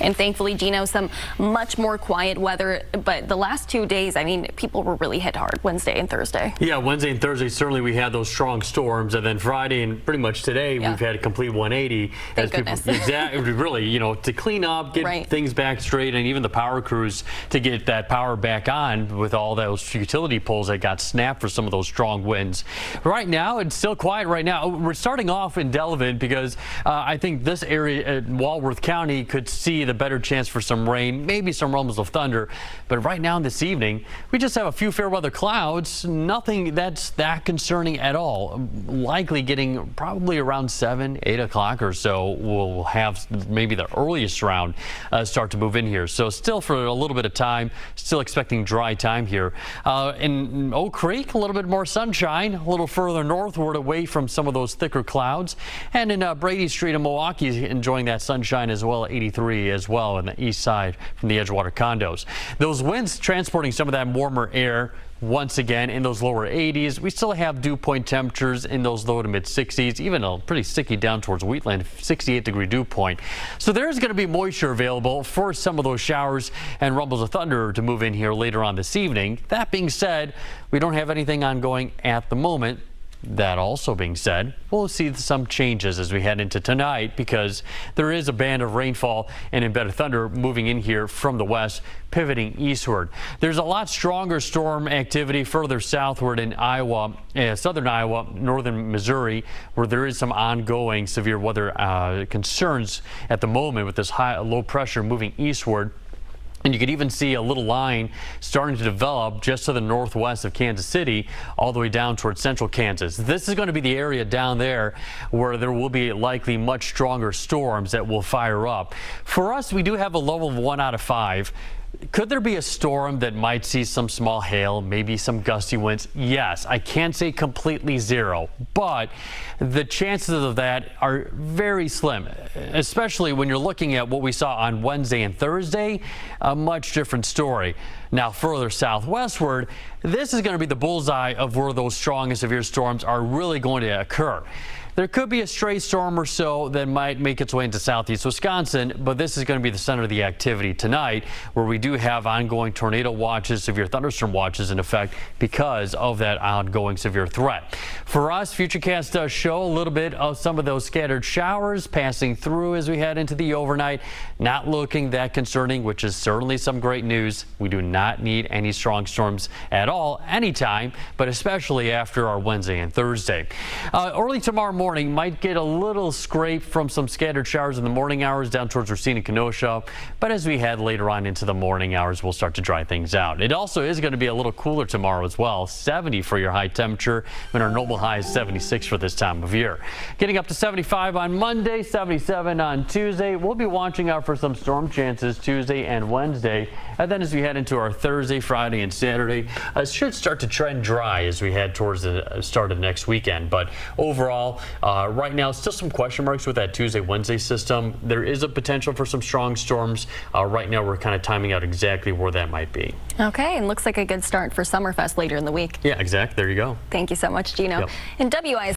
And thankfully, Gino, some much more quiet weather. But the last 2 days, I mean, people were really hit hard Wednesday and Thursday. Yeah, Wednesday and Thursday, certainly we had those strong storms. And then Friday and pretty much today, we've had a complete 180. Thank goodness. Exactly, really, you know, to clean up, get things back straight, and even the power crews to get that power back on with all those utility poles that got snapped for some of those strong winds. Right now, it's still quiet right now. We're starting off in Delavan because I think this area, Walworth County, could see the better chance for some rain, maybe some rumbles of thunder. But right now this evening, we just have a few fair weather clouds, nothing that's that concerning at all. Likely getting probably around 7, 8 o'clock or so, we'll have maybe the earliest round start to move in here. So still for a little bit of time, still expecting dry time here. In Oak Creek, a little bit more sunshine, a little further northward away from some of those thicker clouds. And in Brady Street in Milwaukee, enjoying that sunshine as well, 83 as well on the east side from the Edgewater condos. Those winds transporting some of that warmer air once again in those lower 80s. We still have dew point temperatures in those low to mid 60s, even a pretty sticky down towards Wheatland, 68-degree dew point. So there's going to be moisture available for some of those showers and rumbles of thunder to move in here later on this evening. That being said, we don't have anything ongoing at the moment. That also being said, we'll see some changes as we head into tonight because there is a band of rainfall and embedded thunder moving in here from the west, pivoting eastward. There's a lot stronger storm activity further southward in Iowa, southern Iowa, northern Missouri, where there is some ongoing severe weather concerns at the moment with this low pressure moving eastward. And you could even see a little line starting to develop just to the northwest of Kansas City, all the way down towards central Kansas. This is going to be the area down there where there will be likely much stronger storms that will fire up. For us, we do have a level of 1 out of 5. Could there be a storm that might see some small hail, maybe some gusty winds? Yes, I can't say completely zero, but the chances of that are very slim, especially when you're looking at what we saw on Wednesday and Thursday, a much different story. Now, further southwestward, this is going to be the bullseye of where those strong and severe storms are really going to occur. There could be a stray storm or so that might make its way into southeast Wisconsin, but this is going to be the center of the activity tonight, where we do have ongoing tornado watches, severe thunderstorm watches in effect because of that ongoing severe threat. For us, Futurecast does show a little bit of some of those scattered showers passing through as we head into the overnight. Not looking that concerning, which is certainly some great news. We do not need any strong storms at all anytime, but especially after our Wednesday and Thursday. Early tomorrow morning might get a little scrape from some scattered showers in the morning hours down towards Racine and Kenosha, but as we head later on into the morning hours, we'll start to dry things out. It also is going to be a little cooler tomorrow as well. 70 for your high temperature when our normal high is 76 for this time of year. Getting up to 75 on Monday, 77 on Tuesday. We'll be watching out for some storm chances Tuesday and Wednesday. And then as we head into our Thursday, Friday, and Saturday, it should start to trend dry as we head towards the start of next weekend. But overall, right now, still some question marks with that Tuesday, Wednesday system. There is a potential for some strong storms. Right now, we're kind of timing out exactly where that might be. Okay, and looks like a good start for Summerfest later in the week. Yeah, exactly. There you go. Thank you so much, Gino. Yep. And WISN